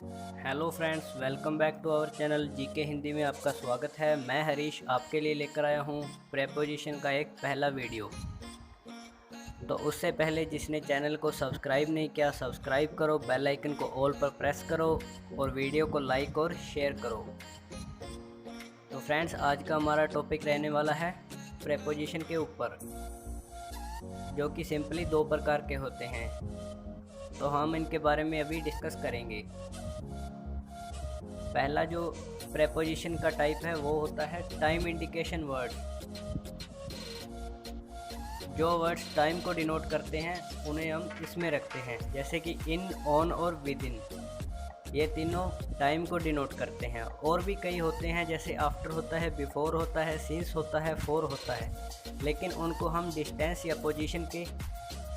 Hello friends, welcome back to our channel GK Hindi में आपका स्वागत है। मैं हरीश आपके लिए लेकर आया हूँ प्रेपोजिशन का एक पहला वीडियो। तो उससे पहले जिसने चैनल को सब्सक्राइब नहीं किया, सब्सक्राइब करो, बेल आइकन को ऑल पर प्रेस करो और वीडियो को लाइक और शेयर करो। तो फ्रेंड्स, आज का हमारा टॉपिक रहने वाला है प्रेपोजिशन के ऊपर, जो कि सिंपली दो प्रकार के होते हैं। तो हम इनके बारे में अभी डिस्कस करेंगे। पहला जो प्रेपोजिशन का टाइप है वो होता है टाइम इंडिकेशन वर्ड। जो वर्ड्स टाइम को डिनोट करते हैं उन्हें हम इसमें रखते हैं, जैसे कि इन, ऑन और विद इन। ये तीनों टाइम को डिनोट करते हैं। और भी कई होते हैं, जैसे आफ्टर होता है, बिफोर होता है, सिंस होता है, फॉर होता है, लेकिन उनको हम डिस्टेंस या पोजीशन के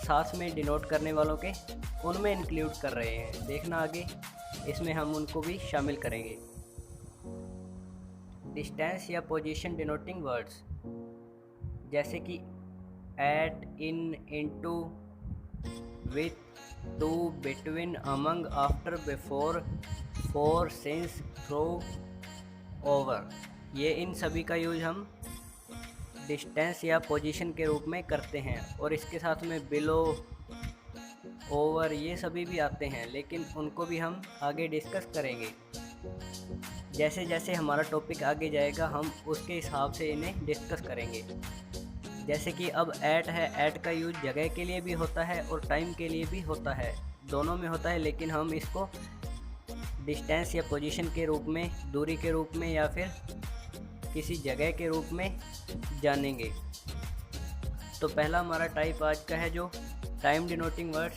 साथ में डिनोट करने वालों के उनमें इंक्लूड कर रहे हैं। देखना आगे इसमें हम उनको भी शामिल करेंगे। डिस्टेंस या पोजीशन डिनोटिंग वर्ड्स, जैसे कि at, in, into, with, to, between, among, after, before, for, since, through, over. ये इन सभी का यूज हम डिस्टेंस या पोजीशन के रूप में करते हैं। और इसके साथ में बिलो, ओवर, ये सभी भी आते हैं, लेकिन उनको भी हम आगे डिस्कस करेंगे। जैसे जैसे हमारा टॉपिक आगे जाएगा हम उसके हिसाब से इन्हें डिस्कस करेंगे। जैसे कि अब ऐट है, ऐट का यूज जगह के लिए भी होता है और टाइम के लिए भी होता है, दोनों में होता है, लेकिन हम इसको डिस्टेंस या पोजीशन के रूप में, दूरी के रूप में या फिर किसी जगह के रूप में जानेंगे। तो पहला हमारा टाइप आज का है जो टाइम डिनोटिंग वर्ड्स,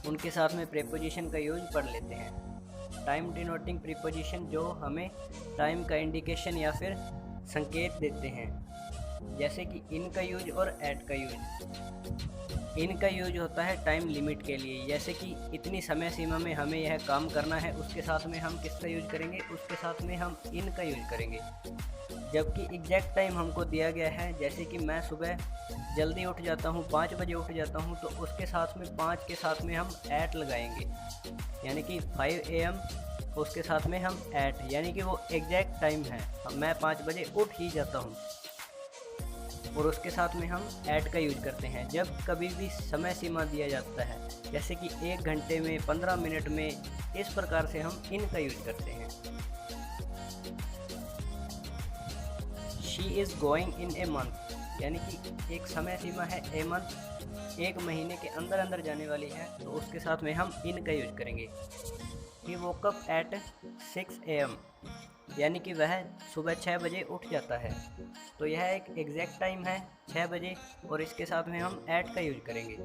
उनके साथ में प्रीपोजिशन का यूज पढ़ लेते हैं। टाइम डिनोटिंग प्रीपोजिशन जो हमें टाइम का इंडिकेशन या फिर संकेत देते हैं, जैसे कि इन का यूज और एट का यूज। इन का यूज होता है टाइम लिमिट के लिए, जैसे कि इतनी समय सीमा में हमें यह काम करना है, उसके साथ में हम किसका यूज करेंगे, उसके साथ में हम इन का यूज करेंगे। जबकि एग्जैक्ट टाइम हमको दिया गया है, जैसे कि मैं सुबह जल्दी उठ जाता हूँ, 5 बजे उठ जाता हूँ, तो उसके साथ में 5 के साथ में हम एट लगाएंगे, यानी कि 5 AM, उसके साथ में हम एट, यानी कि वो एग्जैक्ट टाइम है, मैं 5 बजे उठ ही जाता हूँ, और उसके साथ में हम ऐट का यूज करते हैं। जब कभी भी समय सीमा दिया जाता है, जैसे कि 1 घंटे में, 15 मिनट में, इस प्रकार से हम इन का यूज करते हैं। She is going in a month, यानी कि एक समय सीमा है, ए मंथ, 1 महीने के अंदर अंदर जाने वाली है, तो उसके साथ में हम इन का यूज करेंगे। ही वोक अप एट 6 AM, यानी कि वह सुबह 6 बजे उठ जाता है, तो यह एक एग्जैक्ट टाइम है 6 बजे, और इसके साथ में हम एट का यूज करेंगे।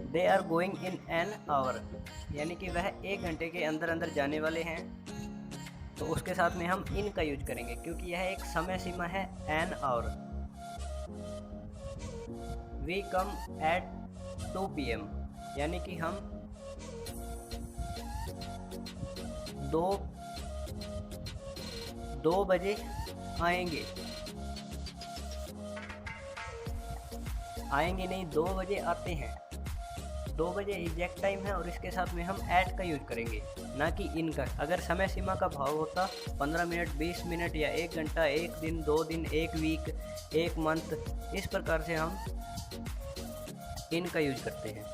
They are going in an hour, यानी कि वह 1 घंटे के अंदर अंदर जाने वाले हैं, तो उसके साथ में हम इन का यूज करेंगे, क्योंकि यह एक समय सीमा है, an hour. We come at 2 PM, यानी कि हम 2 बजे आएंगे, नहीं, 2 बजे आते हैं। 2 बजे एग्जैक्ट टाइम है, और इसके साथ में हम एट का यूज करेंगे, ना कि इन का। अगर समय सीमा का भाव होता 15 मिनट, 20 मिनट या 1 घंटा, 1 दिन, 2 दिन, 1 वीक, 1 मंथ, इस प्रकार से हम इन का यूज करते हैं।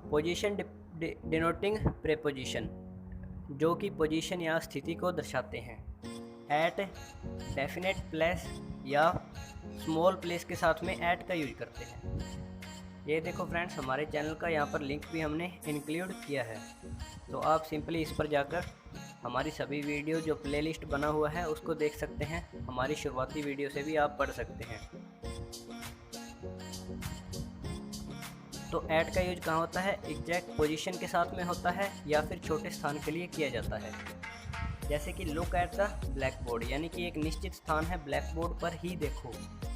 पोजीशन डिनोटिंग प्रीपोजिशन, जो कि पोजीशन या स्थिति को दर्शाते हैं। एट, डेफिनेट प्लेस या स्मॉल प्लेस के साथ में एट का यूज करते हैं। ये देखो फ्रेंड्स, हमारे चैनल का यहाँ पर लिंक भी हमने इंक्लूड किया है, तो आप सिंपली इस पर जाकर हमारी सभी वीडियो जो प्लेलिस्ट बना हुआ है उसको देख सकते हैं। हमारी शुरुआती वीडियो से भी आप पढ़ सकते हैं। तो ऐट का यूज कहाँ होता है, एग्जैक्ट पोजीशन के साथ में होता है, या फिर छोटे स्थान के लिए किया जाता है। जैसे कि look at the black board, यानी कि एक निश्चित स्थान है, ब्लैक बोर्ड पर ही देखो।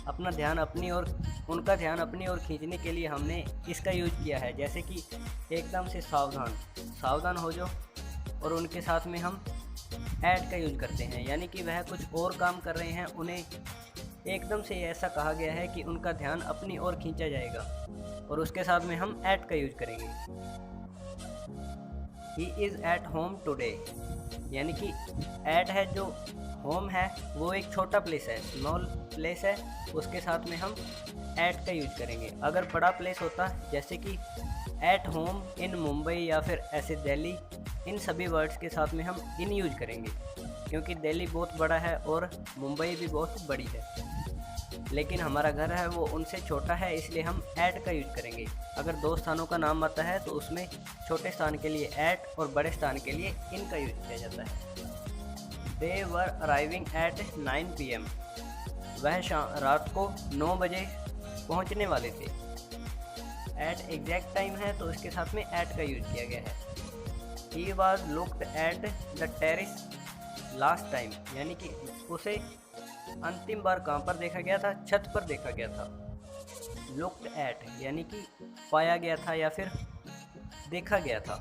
अपना ध्यान अपनी ओर, उनका ध्यान अपनी ओर खींचने के लिए हमने इसका यूज किया है, जैसे कि एकदम से सावधान हो जाओ, और उनके साथ में हम ऐट का यूज करते हैं, यानी कि वह कुछ और काम कर रहे हैं, उन्हें एकदम से ऐसा कहा गया है कि उनका ध्यान अपनी ओर खींचा जाएगा, और उसके साथ में हम एट का यूज करेंगे। He is at home today, यानी कि एट है जो होम है वो एक छोटा प्लेस है, स्मॉल प्लेस है, उसके साथ में हम एट का यूज करेंगे। अगर बड़ा प्लेस होता जैसे कि एट होम इन मुंबई या फिर ऐसे दिल्ली, इन सभी वर्ड्स के साथ में हम इन यूज करेंगे, क्योंकि दिल्ली बहुत बड़ा है और मुंबई भी बहुत बड़ी है, लेकिन हमारा घर है वो उनसे छोटा है, इसलिए हम एट का यूज करेंगे। अगर दो स्थानों का नाम आता है तो उसमें छोटे स्थान के लिए एट और बड़े स्थान के लिए इन का यूज किया जाता है। दे वर अराइविंग एट 9 PM, वह रात को 9 बजे पहुंचने वाले थे। एट एग्जैक्ट टाइम है तो इसके साथ में एट का यूज किया गया है। He was looked at the terrace last time, यानी कि उसे अंतिम बार कहाँ पर देखा गया था? छत पर देखा गया था। लुक्ड एट यानी कि पाया गया था या फिर देखा गया था।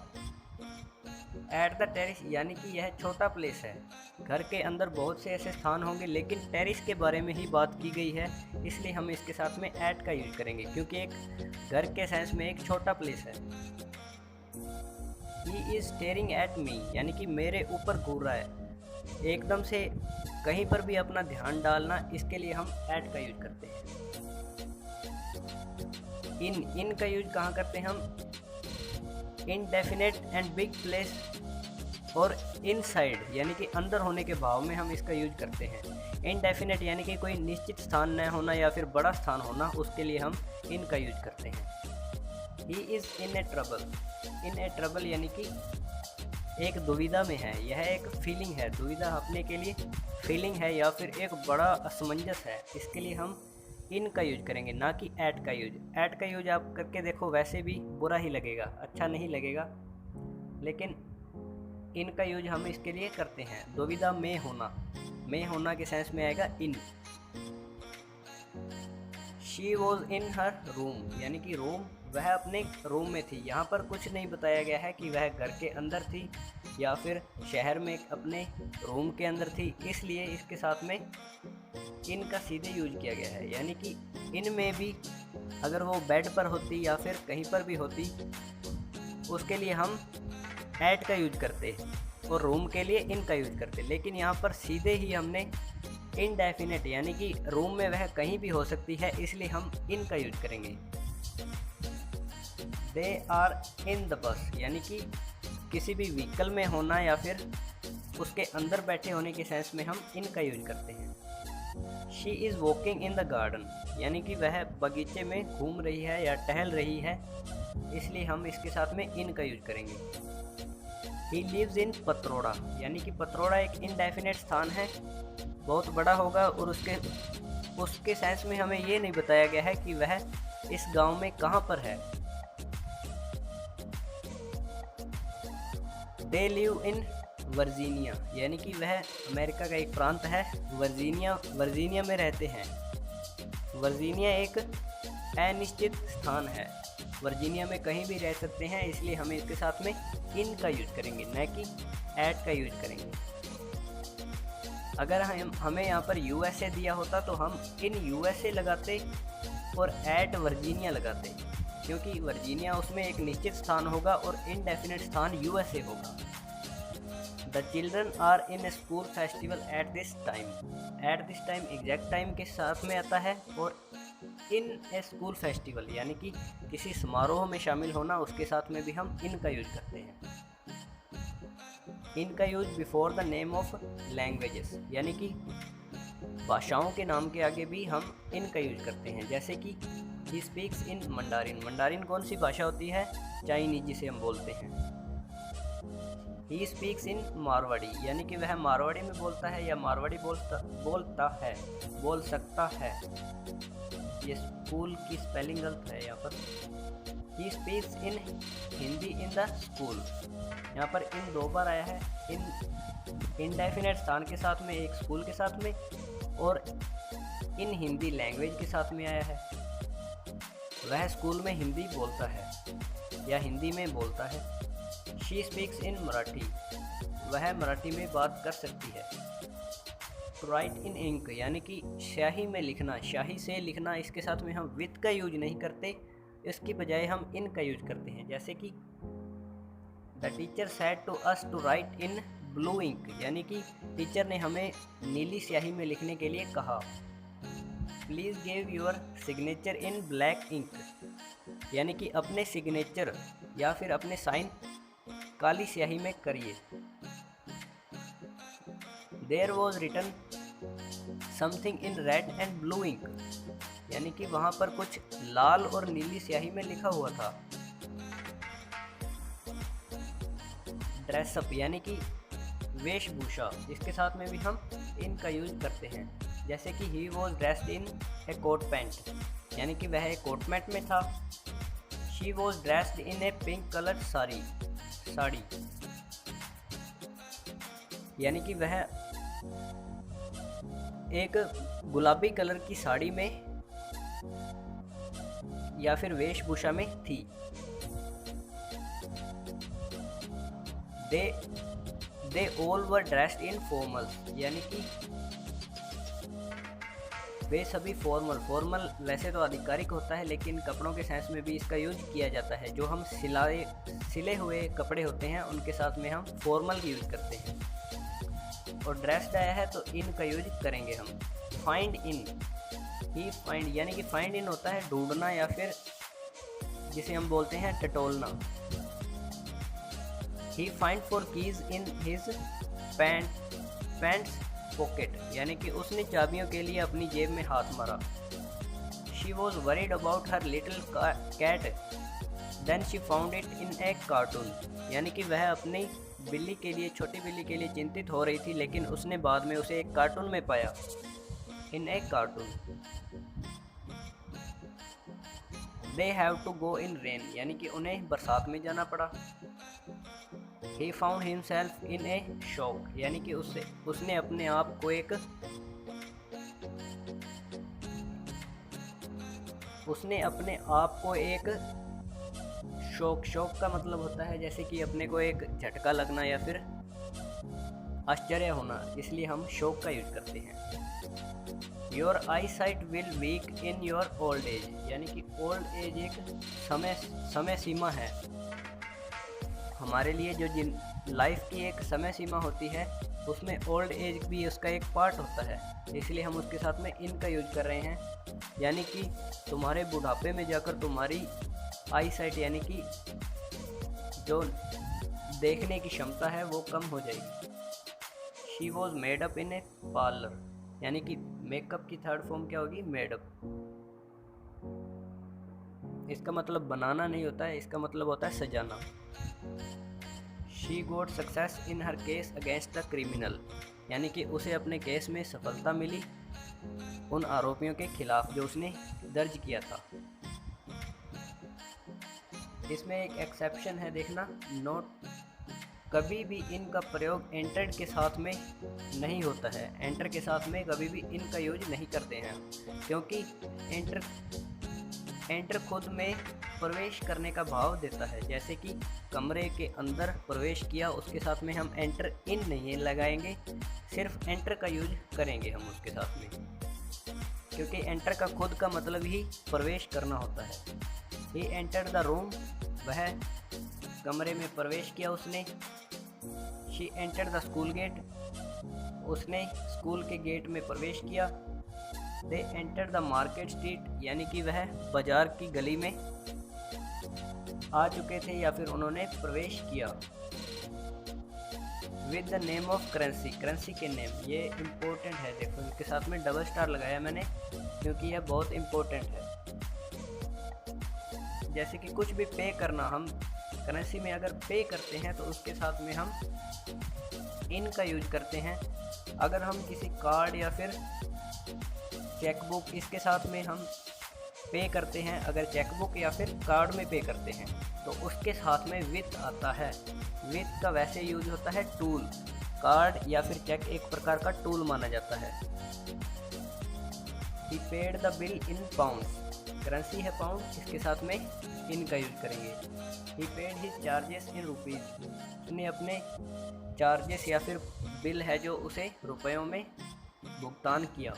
एट द टेरिस यानी कि यह छोटा प्लेस है। घर के अंदर बहुत से ऐसे स्थान होंगे, लेकिन टेरिस के बारे में ही बात की गई है, इसलिए हम इसके साथ में एट का यूज करेंगे, क्योंकि एक घर के सेंस में एक छोटा प्लेस है। He is staring at me, यानी कि मेरे ऊपर घूर रहा है। एकदम से कहीं पर भी अपना ध्यान डालना, इसके लिए हम एट का यूज करते हैं। इन का यूज कहाँ करते हैं हम? इनडेफिनेट एंड बिग प्लेस और इनसाइड, यानी कि अंदर होने के भाव में हम इसका यूज करते हैं। इनडेफिनेट यानी कि कोई निश्चित स्थान न होना या फिर बड़ा स्थान होना, उसके लिए हम इन का यूज करते हैं। He is in A trouble, in A trouble यानी कि एक दुविधा में है। यह एक फीलिंग है, दुविधा अपने के लिए फीलिंग है या फिर एक बड़ा असमंजस है, इसके लिए हम इन का यूज करेंगे, ना कि एट का यूज। एट का यूज आप करके देखो, वैसे भी बुरा ही लगेगा, अच्छा नहीं लगेगा, लेकिन इन का यूज हम इसके लिए करते हैं। दुविधा में होना के सेंस में आएगा in. She was in her room, यानी कि रूम, वह अपने रूम में थी। यहाँ पर कुछ नहीं बताया गया है कि वह घर के अंदर थी या फिर शहर में अपने रूम के अंदर थी, इसलिए इसके साथ में इन का सीधे यूज किया गया है। यानी कि इन में भी अगर वो बेड पर होती या फिर कहीं पर भी होती, उसके लिए हम एट का यूज करते और रूम के लिए इन का यूज करते, लेकिन यहाँ पर सीधे ही हमने इनडेफिनेट यानी कि रूम में वह कहीं भी हो सकती है, इसलिए हम इन का यूज करेंगे। They are in the bus, यानी कि किसी भी व्हीकल में होना या फिर उसके अंदर बैठे होने के सेंस में हम इन का यूज करते हैं। She is walking in the garden, यानी कि वह बगीचे में घूम रही है या टहल रही है, इसलिए हम इसके साथ में इन का यूज करेंगे। ही लिव्स इन पतरोड़ा, यानी कि पतरोड़ा एक इनडेफिनेट स्थान है, बहुत बड़ा होगा, और उसके सेंस में हमें ये नहीं बताया गया है कि वह इस गांव में कहाँ पर है। दे लिव इन वर्जीनिया, यानी कि वह अमेरिका का एक प्रांत है, वर्जीनिया में रहते हैं। वर्जीनिया एक अनिश्चित स्थान है, वर्जीनिया में कहीं भी रह सकते हैं, इसलिए हमें इसके साथ में इन का यूज करेंगे, न कि एट का यूज करेंगे। अगर हमें यहाँ पर यूएसए दिया होता तो हम इन यूएसए लगाते और एट वर्जीनिया लगाते, क्योंकि वर्जीनिया उसमें एक निश्चित स्थान होगा और इनडेफिनेट स्थान यूएसए होगा। The children are in school festival at this time, at this time exact time के साथ में आता है, और इन ए स्कूल फेस्टिवल यानी कि किसी समारोह में शामिल होना, उसके साथ में भी हम इन का यूज करते हैं। इन का use before the name of languages, यानी कि भाषाओं के नाम के आगे भी हम इन का यूज करते हैं। जैसे कि he speaks in mandarin, mandarin कौन सी भाषा होती है? चाइनीज, जिसे हम बोलते हैं। ही स्पीक्स इन मारवाड़ी, यानी कि वह मारवाड़ी में बोलता है या मारवाड़ी बोल सकता है। ये स्कूल की स्पेलिंग गलत है यहाँ पर। He speaks in Hindi in the school, यहाँ पर इन 2 बार आया है, इन इनडेफिनेट स्थान के साथ में, एक स्कूल के साथ में, और इन हिंदी लैंग्वेज के साथ में आया है। वह स्कूल में हिंदी बोलता है या हिंदी में बोलता है। शी स्पीक्स इन मराठी, वह मराठी में बात कर सकती है। टू राइट इन इंक यानी कि स्याही में लिखना, स्याही से लिखना, इसके साथ में हम विथ का यूज नहीं करते, इसकी बजाय हम इन का यूज करते हैं। जैसे कि the teacher said to us to write in blue ink यानी कि टीचर ने हमें नीली स्याही में लिखने के लिए कहा। Please give your signature in black ink यानी कि अपने सिग्नेचर या फिर अपने साइन काली स्याही में करिए। There was written something in red and blue ink यानी कि वहाँ पर कुछ लाल और नीली स्याही में लिखा हुआ था। ड्रेसअप यानी कि वेशभूषा, इसके साथ में भी हम इन का यूज करते हैं। जैसे कि he was dressed in a coat pant यानी कि वह एक कोट पैंट में था। She was dressed in a pink colour sari यानी कि वह एक गुलाबी कलर की साड़ी में या फिर वेशभूषा में थी। They all were dressed in formal यानी कि वे सभी फॉर्मल वैसे तो आधिकारिक होता है, लेकिन कपड़ों के सेंस में भी इसका यूज किया जाता है। जो हम सिले हुए कपड़े होते हैं उनके साथ में हम फॉर्मल यूज करते हैं। और ड्रेस्ड आया है तो इन का यूज करेंगे हम। फाइंड इन, ही फाइंड यानी कि फाइंड इन होता है ढूंढना या फिर जिसे हम बोलते हैं टटोलना। He find for keys in his pants pocket यानी कि उसने चाबियों के लिए अपनी जेब में हाथ मारा। She was worried about her little cat then she found it in a carton यानी कि वह अपनी बिल्ली के लिए, छोटी बिल्ली के लिए चिंतित हो रही थी, लेकिन उसने बाद में उसे एक कार्टून में पाया। In a cartoon. They have to go in rain यानी कि उन्हें बरसात में जाना पड़ा। He found himself in a shock यानी कि उसने अपने आप को एक शौक का मतलब होता है जैसे कि अपने को एक झटका लगना या फिर आश्चर्य होना, इसलिए हम शौक का यूज करते हैं। Your eye sight will weak in your old age यानी कि ओल्ड एज एक समय सीमा है हमारे लिए। जो जिन लाइफ की एक समय सीमा होती है उसमें ओल्ड एज भी उसका एक पार्ट होता है, इसलिए हम उसके साथ में इन का यूज कर रहे हैं। यानी कि तुम्हारे बुढ़ापे में जाकर तुम्हारी आई साइट यानी कि जो देखने की क्षमता है वो कम हो जाएगी। She was made up in A parlour यानी कि मेकअप की थर्ड फॉर्म क्या होगी? मेडअप। इसका मतलब बनाना नहीं होता है, इसका मतलब होता है सजाना। She got success in her case against the criminal यानी कि उसे अपने केस में सफलता मिली उन आरोपियों के खिलाफ जो उसने दर्ज किया था। इसमें एक एक्सेप्शन है, देखना नोट, कभी भी इन का प्रयोग एंटर्ड के साथ में नहीं होता है। एंटर के साथ में कभी भी इन का यूज नहीं करते हैं, क्योंकि एंटर खुद में प्रवेश करने का भाव देता है। जैसे कि कमरे के अंदर प्रवेश किया, उसके साथ में हम एंटर इन नहीं लगाएंगे, सिर्फ एंटर का यूज करेंगे हम उसके साथ में, क्योंकि एंटर का खुद का मतलब ही प्रवेश करना होता है। ही एंटर द रूम, वह कमरे में प्रवेश किया उसने। She enter the school gate, उसने स्कूल के गेट में प्रवेश किया। They enter the market street, यानी कि वह बाजार की गली में आ चुके थे या फिर उन्होंने प्रवेश किया। With the name of currency, currency के नेम, ये इम्पोर्टेंट है। देखो इसके साथ में डबल स्टार लगाया मैंने क्योंकि यह बहुत इम्पोर्टेंट है। जैसे कि कुछ भी पे करना, हम करेंसी में अगर पे करते हैं तो उसके साथ में हम इन का यूज करते हैं। अगर हम किसी कार्ड या फिर चेकबुक, इसके साथ में हम पे करते हैं, अगर चेकबुक या फिर कार्ड में पे करते हैं तो उसके साथ में विथ आता है। विथ का वैसे यूज होता है टूल, कार्ड या फिर चेक एक प्रकार का टूल माना जाता है। He paid the bill in pounds, currency है पाउंड, इसके साथ में इन का यूज करेंगे। He paid his charges in rupees, उसने अपने चार्जेस या फिर बिल है जो उसे रुपयों में भुगतान किया।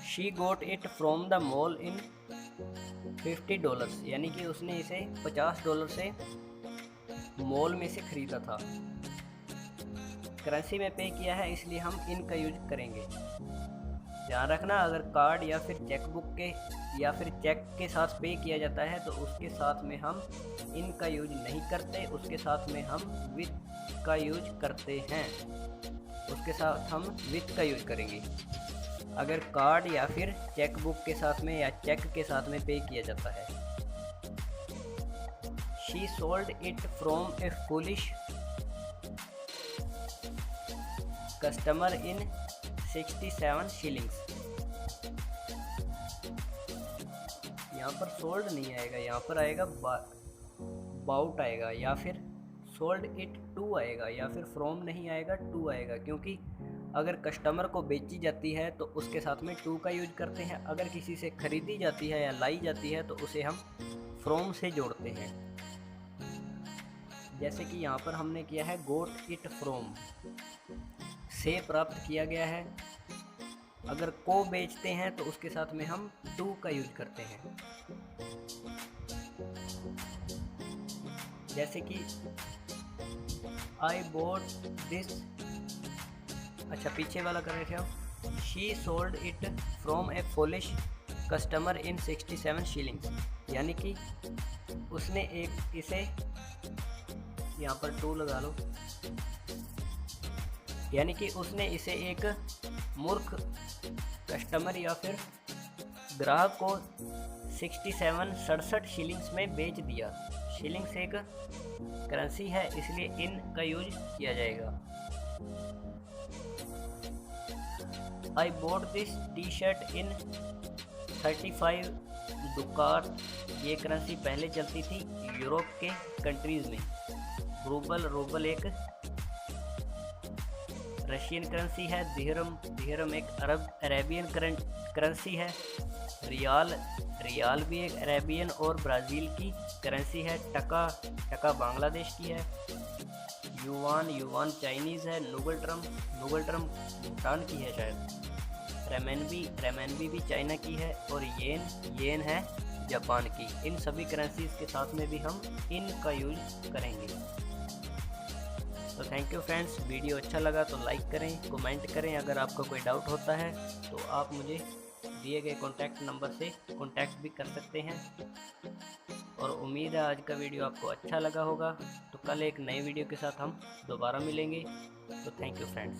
She got it from the mall इन $50, यानी कि उसने इसे $50 से मॉल में से खरीदा था। करेंसी में पे किया है, इसलिए हम इन का यूज करेंगे। ध्यान रखना, अगर कार्ड या फिर चेकबुक के या फिर चेक के साथ पे किया जाता है तो उसके साथ में हम इन का यूज नहीं करते, उसके साथ में हम विथ का यूज करते हैं। उसके साथ हम विथ का यूज करेंगे अगर कार्ड या फिर चेकबुक के साथ में या चेक के साथ में पे किया जाता है। She sold it from A foolish customer in 67 shillings. यहाँ पर सोल्ड नहीं आएगा, यहाँ पर आएगा बाउट आएगा, या फिर सोल्ड इट टू आएगा, या फिर फ्रॉम नहीं आएगा, टू आएगा। क्योंकि अगर कस्टमर को बेची जाती है तो उसके साथ में टू का यूज करते हैं, अगर किसी से खरीदी जाती है या लाई जाती है तो उसे हम फ्रॉम से जोड़ते हैं। जैसे कि यहाँ पर हमने किया है गोट इट फ्रॉम, से प्राप्त किया गया है। अगर को बेचते हैं तो उसके साथ में हम टू का यूज करते हैं। जैसे कि आई बोट दिस, अच्छा पीछे वाला कर रहे थे हम। She sold it from A foolish customer in 67 shillings, यानी कि उसने एक इसे, यहाँ पर टू लगा लो, यानी कि उसने इसे एक मूर्ख कस्टमर या फिर ग्राहक को 67 शिलिंग्स में बेच दिया। शिलिंग्स एक करेंसी है, इसलिए इन का यूज किया जाएगा। I bought this T shirt in 35 ducats. ये करेंसी पहले चलती थी यूरोप के कंट्रीज में। रूबल एक रशियन करेंसी है। दिहरम एक अरेबियन करेंसी है। रियाल भी एक अरेबियन और ब्राज़ील की करेंसी है। टका बांग्लादेश की है। युवान चाइनीज़ है। नूगल ट्रम भूटान की है शायद। रेमनबी भी चाइना की है। और येन है जापान की। इन सभी करेंसीज के साथ में भी हम इन का यूज करेंगे। तो थैंक यू फ्रेंड्स, वीडियो अच्छा लगा तो लाइक करें, कमेंट करें। अगर आपका कोई डाउट होता है तो आप मुझे दिए गए कॉन्टैक्ट नंबर से कॉन्टैक्ट भी कर सकते हैं। और उम्मीद है आज का वीडियो आपको अच्छा लगा होगा। तो कल एक नई वीडियो के साथ हम दोबारा मिलेंगे। तो थैंक यू फ्रेंड्स।